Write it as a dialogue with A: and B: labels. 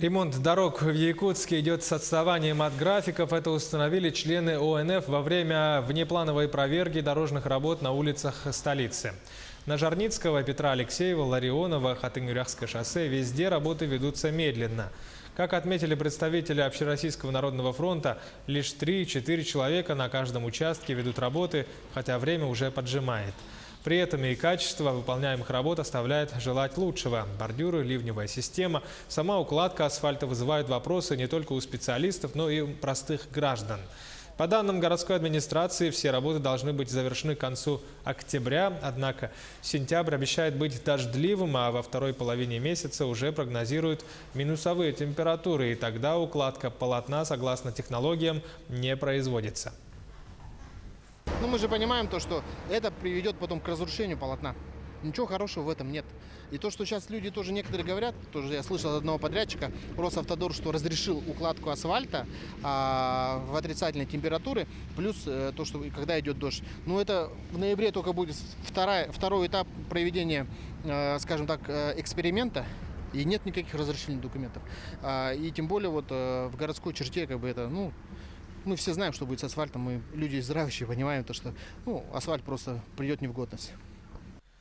A: Ремонт дорог в Якутске идет с отставанием от графиков. Это установили члены ОНФ во время внеплановой проверки дорожных работ на улицах столицы. На Жарницкого, Петра Алексеева, Ларионова, Хатынь-Уряхское шоссе везде работы ведутся медленно. Как отметили представители Общероссийского народного фронта, лишь 3-4 человека на каждом участке ведут работы, хотя время уже поджимает. При этом и качество выполняемых работ оставляет желать лучшего. Бордюры, ливневая система, сама укладка асфальта вызывают вопросы не только у специалистов, но и у простых граждан. По данным городской администрации, все работы должны быть завершены к концу октября, однако сентябрь обещает быть дождливым, а во второй половине месяца уже прогнозируют минусовые температуры, и тогда укладка полотна, согласно технологиям, не производится.
B: Но мы же понимаем то, что это приведет потом к разрушению полотна. Ничего хорошего в этом нет. И то, что сейчас люди тоже некоторые говорят, тоже я слышал от одного подрядчика, Росавтодор, что разрешил укладку асфальта в отрицательной температуре, плюс то, что когда идет дождь. Но это в ноябре только будет второй этап проведения, скажем так, эксперимента. И нет никаких разрешительных документов. И тем более вот в городской черте как бы это, мы все знаем, что будет с асфальтом, мы люди здравые понимаем, то, что асфальт просто придет не в годность.